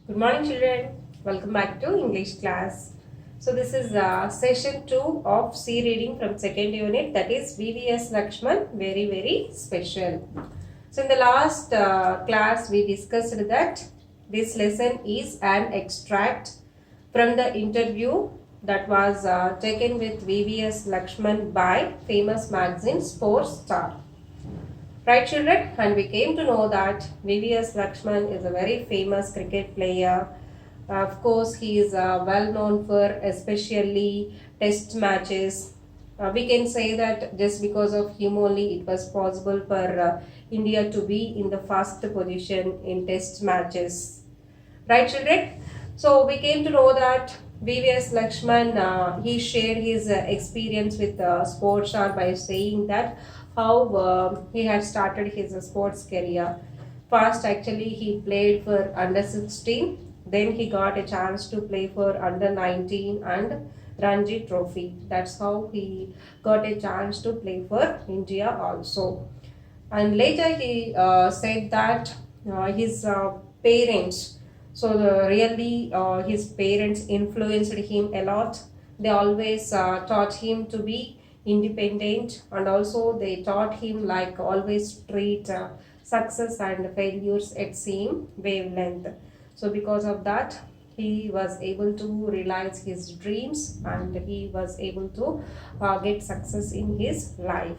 Good morning, children. Welcome back to English class. So this is session 2 of C reading from second unit, that is VVS Laxman, very special. So in the last class we discussed that this lesson is an extract from the interview that was taken with VVS Laxman by famous magazine Sports Star. Right, children? And we came to know that VVS Laxman is a very famous cricket player. Of course, he is well known for especially test matches. We can say that just because of him only it was possible for India to be in the first position in test matches. Right, children? So we came to know that VVS Laxman, he shared his experience with sports star by saying that how he had started his sports career. First, actually, he played for under 16. Then he got a chance to play for under 19 and Ranji Trophy. That's how he got a chance to play for India also. And later he said that his parents, so really his parents influenced him a lot. They always taught him to be independent, and also they taught him like always treat success and failures at same wavelength. So because of that he was able to realize his dreams and he was able to get success in his life.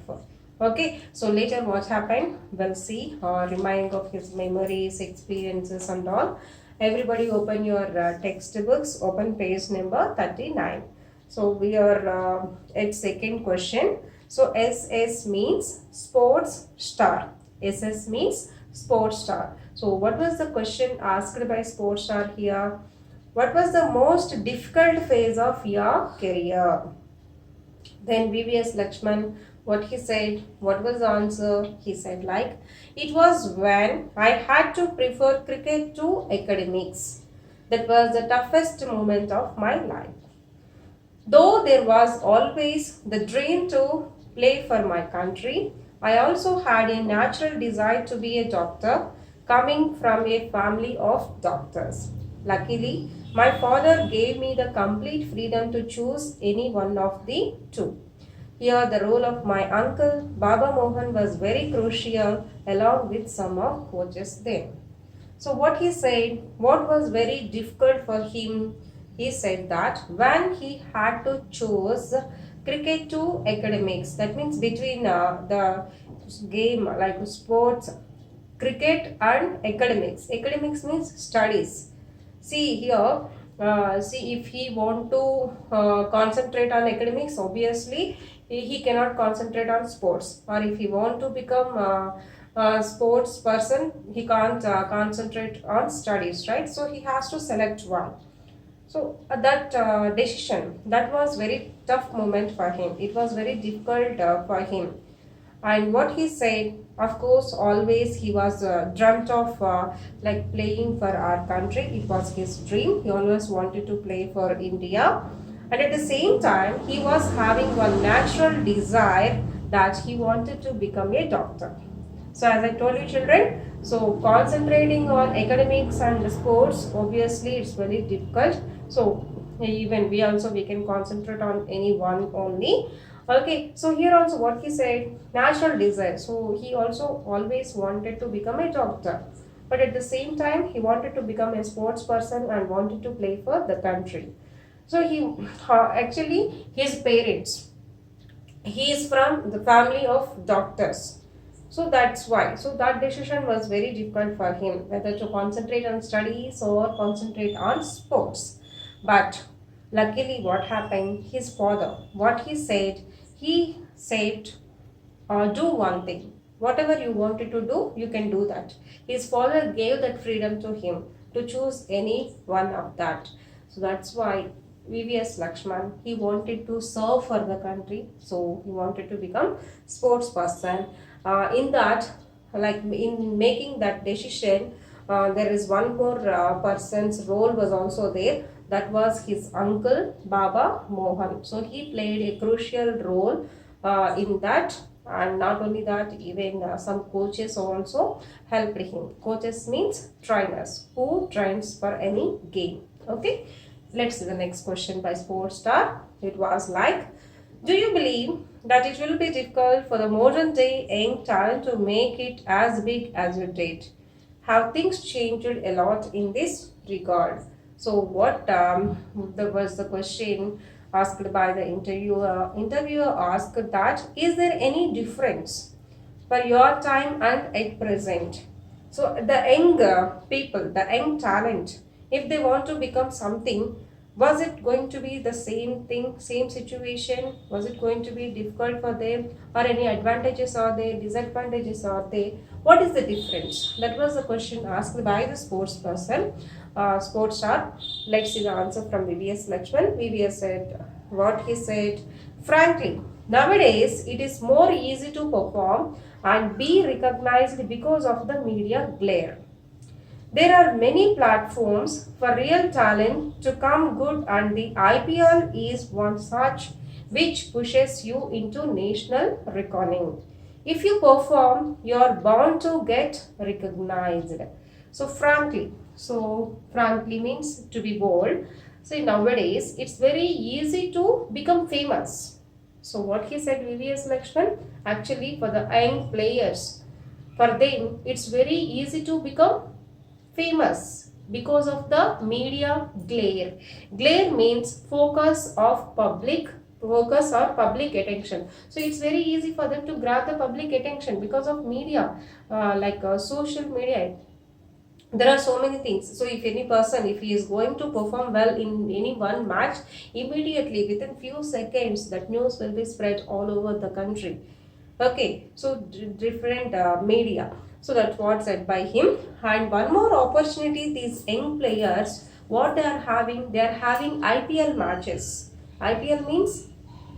Okay, so later what happened, we'll see, reminding of his memories, experiences and all. Everybody open your textbooks, open page number 39. So we are at second question. So SS means sports star. SS means sports star. So what was the question asked by sports star here? What was the most difficult phase of your career? Then VVS Laxman, what he said, what was the answer? He said like, it was when I had to prefer cricket to academics. That was the toughest moment of my life. Though there was always the dream to play for my country, I also had a natural desire to be a doctor, coming from a family of doctors. Luckily, my father gave me the complete freedom to choose any one of the two. Here, the role of my uncle Baba Mohan was very crucial, along with some of coaches there. So what he said, what was very difficult for him, he said that when he had to choose cricket to academics, that means between the game like sports, cricket and academics. Academics means studies. See here, see if he want to concentrate on academics, obviously he cannot concentrate on sports. Or if he want to become a sports person, he can't concentrate on studies, right? So he has to select one. So that decision, that was very tough moment for him. It was very difficult for him. And what he said, of course, always he was dreamt of like playing for our country. It was his dream. He always wanted to play for India. And at the same time, he was having one natural desire that he wanted to become a doctor. So as I told you, children, so concentrating on academics and sports, obviously it's very difficult. So even we can concentrate on any one only. Okay, so here also what he said, natural desire. So he also always wanted to become a doctor. But at the same time, he wanted to become a sports person and wanted to play for the country. So he actually his parents, he is from the family of doctors. So that's why. So that decision was very difficult for him, whether to concentrate on studies or concentrate on sports. But luckily, what happened? His father, what he said, do one thing. Whatever you wanted to do, you can do that. His father gave that freedom to him to choose any one of that. So that's why VVS Laxman, he wanted to serve for the country. So he wanted to become sports person. In that, like in making that decision, there is one more person's role was also there. That was his uncle Baba Mohan. So he played a crucial role in that. and not only that, even some coaches also helped him. Coaches means trainers who trains for any game. Okay, let's see the next question by Sports Star. It was like, do you believe that it will be difficult for the modern day young talent to make it as big as you did? Have things changed a lot in this regard? So what was the question asked by the interviewer? Interviewer asked that, is there any difference for your time and at present? So the young people, the young talent, if they want to become something, was it going to be the same thing, same situation? Was it going to be difficult for them, or any advantages are there, disadvantages are there? What is the difference? That was the question asked by the sports person, sports star. Let's see the answer from VVS Laxman. VVS said, what he said, frankly, nowadays it is more easy to perform and be recognized because of the media glare. There are many platforms for real talent to come good, and the IPL is one such which pushes you into national reckoning. If you perform, you are bound to get recognized. So frankly means to be bold. So nowadays it's very easy to become famous. So what he said, VVS Lakshman, actually for the young players, for them it's very easy to become famous because of the media glare. Glare means focus or public attention. So it's very easy for them to grab the public attention because of media, social media. There are so many things. So if any person, if he is going to perform well in any one match, immediately within few seconds that news will be spread all over the country. Okay, so different media. So that's what said by him. And one more opportunity, these young players, what they are having IPL matches. IPL means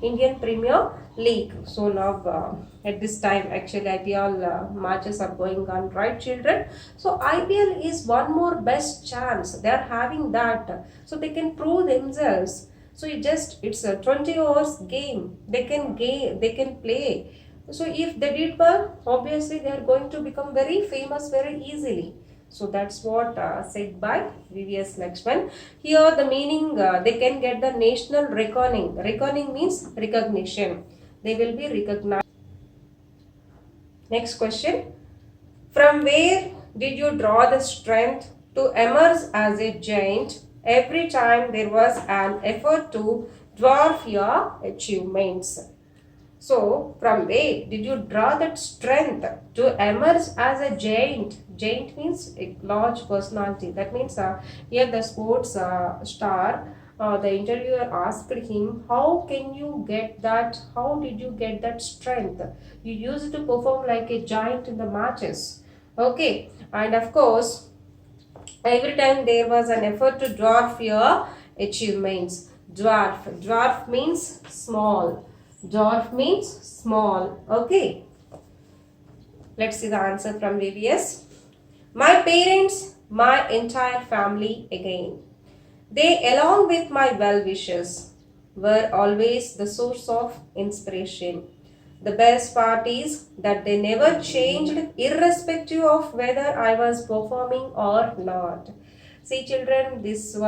Indian Premier League. So now at this time actually IPL matches are going on, right children? So IPL is one more best chance. They are having that. So they can prove themselves. So it's a 20 hours game. They can play. So if they did well, obviously they are going to become very famous very easily. So that's what said by VVS Laxman. Here the meaning, they can get the national reckoning. Reckoning means recognition. They will be recognized. Next question. From where did you draw the strength to emerge as a giant every time there was an effort to dwarf your achievements? So, from where did you draw that strength to emerge as a giant? Giant means a large personality. That means here the sports star, the interviewer asked him, how can you get that? How did you get that strength? You used to perform like a giant in the matches. Okay, and of course, every time there was an effort to dwarf your achievements. Dwarf means small. Dwarf means small. Okay. Let's see the answer from VVS. My parents, my entire family again. They, along with my well-wishers, were always the source of inspiration. The best part is that they never changed irrespective of whether I was performing or not. See children, this is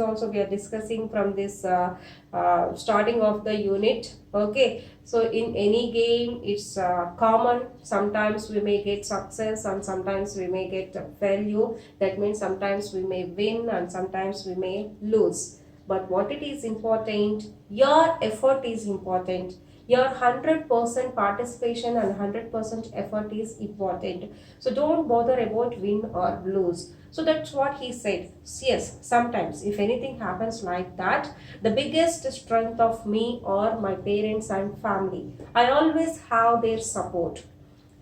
also we are discussing from this starting of the unit. Okay, so in any game it's common. Sometimes we may get success and sometimes we may get failure. That means sometimes we may win and sometimes we may lose. But what it is important, your effort is important. Your 100% participation and 100% effort is important. So don't bother about win or lose. So that's what he said. Yes, sometimes if anything happens like that, the biggest strength of me or my parents and family, I always have their support.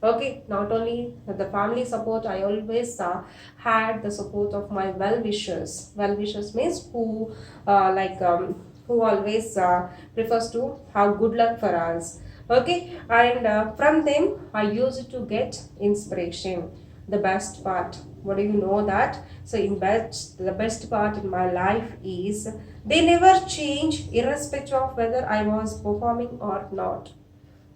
Okay, not only the family support, I always had the support of my well-wishers. Well-wishers means who who always prefers to have good luck for us. Okay, and from them I used to get inspiration. The best part, what do you know that? So the best part in my life is they never change irrespective of whether I was performing or not.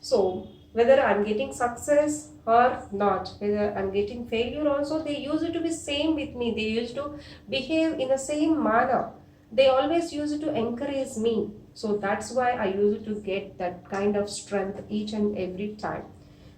So Whether I'm getting success or not, whether I'm getting failure also, they used to be same with me. They used to behave in the same manner. They always used to encourage me. So that's why I used to get that kind of strength each and every time.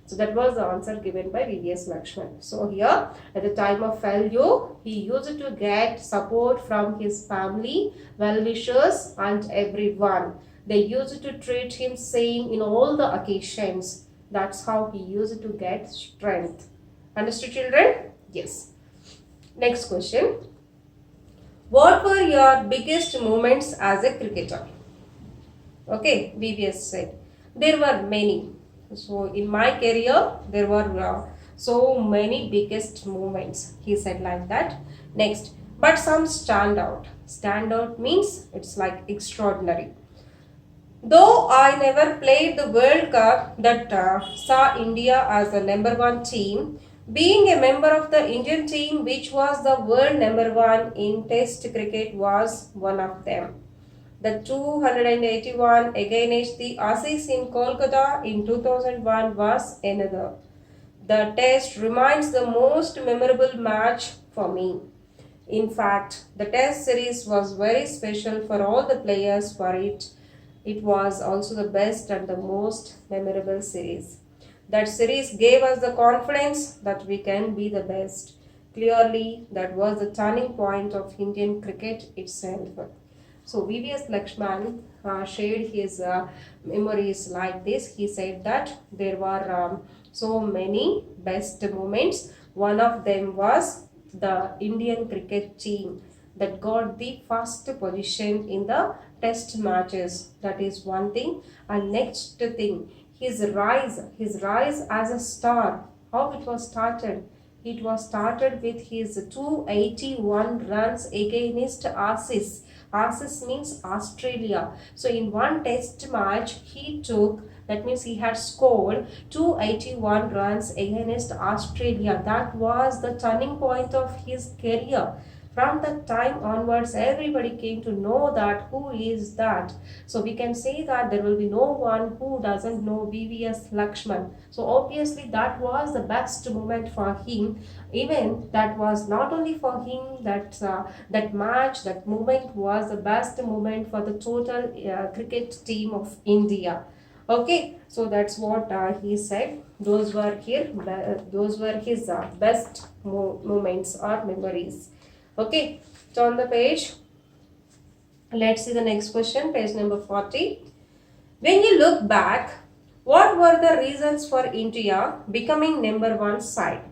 So that was the answer given by VVS Laxman. So here, at the time of failure, he used to get support from his family, well-wishers and everyone. They used to treat him same in all the occasions. That's how he used to get strength. Understood, children? Yes. Next question. What were your biggest moments as a cricketer? Okay, VVS said. There were many. So in my career, there were so many biggest moments. He said like that. Next, but some stand out. Stand out means it's like extraordinary. Though I never played the World Cup that saw India as the number one team, being a member of the Indian team which was the world number one in Test cricket was one of them. The 281 against the Aussies in Kolkata in 2001 was another. The test remains the most memorable match for me. In fact, the test series was very special for all the players for it. It was also the best and the most memorable series. That series gave us the confidence that we can be the best. Clearly, that was the turning point of Indian cricket itself. So VVS Laxman shared his memories like this. He said that there were so many best moments. One of them was the Indian cricket team that got the first position in the test matches. That is one thing. And next thing, his rise as a star. How it was started? It was started with his 281 runs against Aussies. Aussies means Australia. So in one test match, he took, that means he had scored 281 runs against Australia. That was the turning point of his career. From that time onwards, everybody came to know that who is that. So we can say that there will be no one who doesn't know VVS Laxman. So obviously that was the best moment for him. Even that was not only for him, that match, that moment was the best moment for the total cricket team of India. Okay, so that's what he said. Those were his best moments or memories. Okay, turn the page. Let's see the next question, page number 40. When you look back, what were the reasons for India becoming number one side?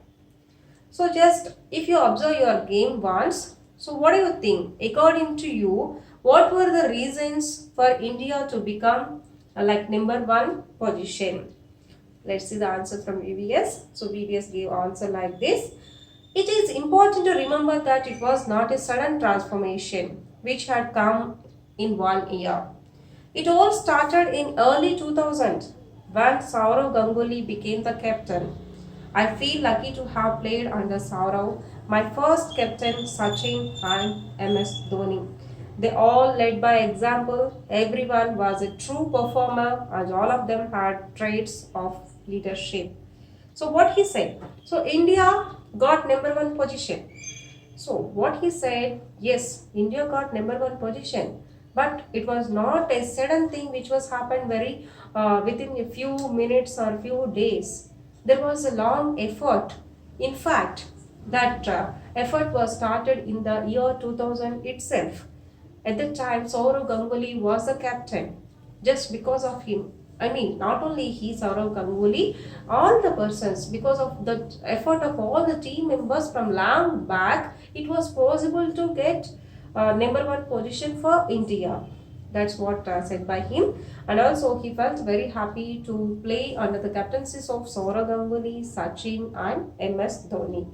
So just if you observe your game once, so what do you think? According to you, what were the reasons for India to become like number one position? Let's see the answer from VVS. So VVS gave answer like this. It is important to remember that it was not a sudden transformation which had come in 1 year. It all started in early 2000 when Saurav Ganguly became the captain. I feel lucky to have played under Saurav, my first captain Sachin and MS Dhoni. They all led by example. Everyone was a true performer and all of them had traits of leadership. So what he said? So India got number one position. So what he said, yes, India got number one position, but it was not a sudden thing which was happened very within a few minutes or few days. There was a long effort. In fact, that effort was started in the year 2000 itself. At the time, Saurav Ganguly was the captain. Just because of him, I mean, not only he, Saurav Ganguly, all the persons, because of the effort of all the team members from long back, it was possible to get number one position for India. That's what said by him. And also he felt very happy to play under the captaincies of Saurav Ganguly, Sachin and MS Dhoni.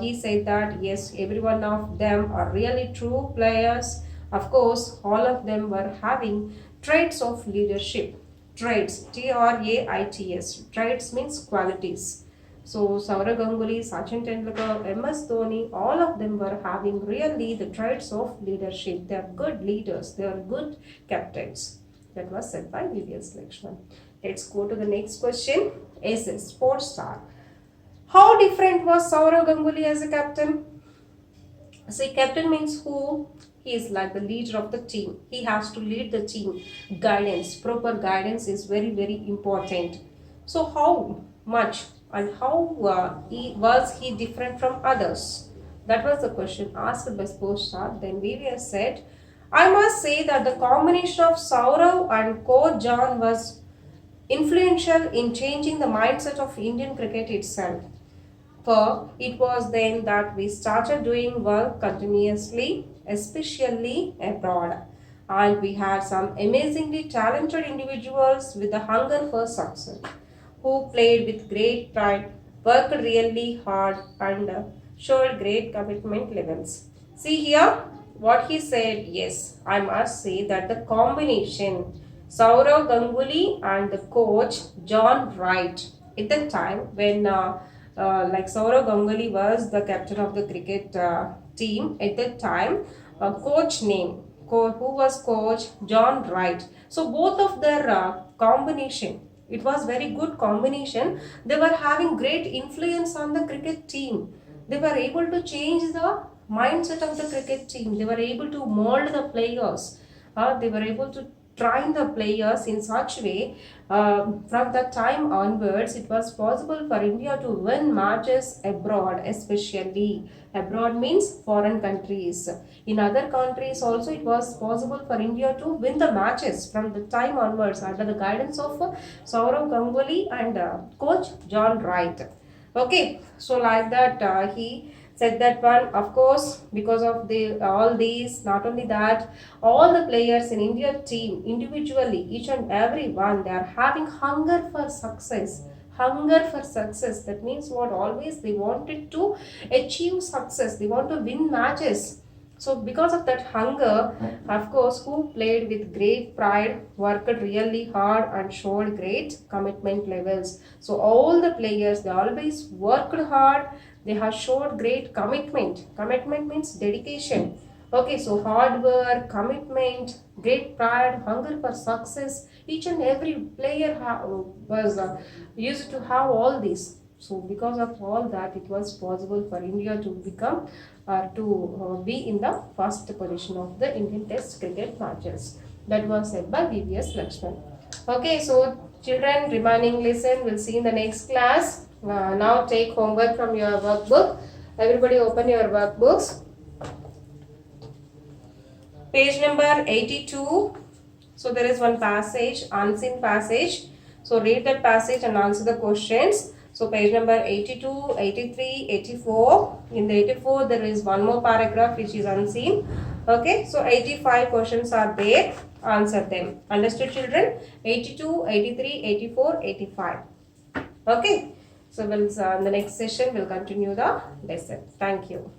He said that yes, every one of them are really true players. Of course, all of them were having traits of leadership. Traits, Traits. Traits means qualities. So Saurav Ganguly, Sachin Tendulkar, MS Dhoni, all of them were having really the traits of leadership. They are good leaders. They are good captains. That was said by VVS Laxman. Let's go to the next question. Is a sports star. How different was Sourav Ganguly as a captain? See, captain means who? He is like the leader of the team. He has to lead the team. Guidance, proper guidance is very, very important. So, how much and how was he different from others? That was the question asked by sports star. Then VVS said, I must say that the combination of Sourav and coach John was influential in changing the mindset of Indian cricket itself. For it was then that we started doing work continuously, especially abroad. And we had some amazingly talented individuals with a hunger for success, who played with great pride, worked really hard, and showed great commitment levels. See here what he said. Yes, I must say that the combination Sourav Ganguly and the coach John Wright at the time when like Sourav Ganguly was the captain of the cricket team at that time, coach name who was coach John Wright. So both of their combination, it was very good combination. They were having great influence on the cricket team. They were able to change the mindset of the cricket team. They were able to mold the players. They were able to train the players in such way. From that time onwards, it was possible for India to win matches abroad, especially abroad means foreign countries. In other countries also, it was possible for India to win the matches from the time onwards under the guidance of Sourav Ganguly and coach John Wright. Okay, so like that he said that one. Of course, because of the all these, not only that, all the players in India team individually, each and every one, they are having hunger for success. Hunger for success. That means what? Always they wanted to achieve success. They want to win matches. So because of that hunger, of course, who played with great pride, worked really hard and showed great commitment levels. So all the players, they always worked hard. They have showed great commitment. Commitment means dedication. Okay, so hard work, commitment, great pride, hunger for success. Each and every player was used to have all these. So because of all that, it was possible for India to become be in the first position of the Indian Test cricket matches. That was said by VVS Laxman. Okay, so children, remaining lesson we'll see in the next class. Now take homework from your workbook. Everybody open your workbooks. Page number 82. So there is one passage, unseen passage. So read that passage and answer the questions. So page number 82, 83, 84. In the 84 there is one more paragraph which is unseen. Okay, so 85 questions are there. Answer them. Understood, children? 82, 83, 84, 85. Okay. So we'll in the next session we'll continue the lesson. Thank you.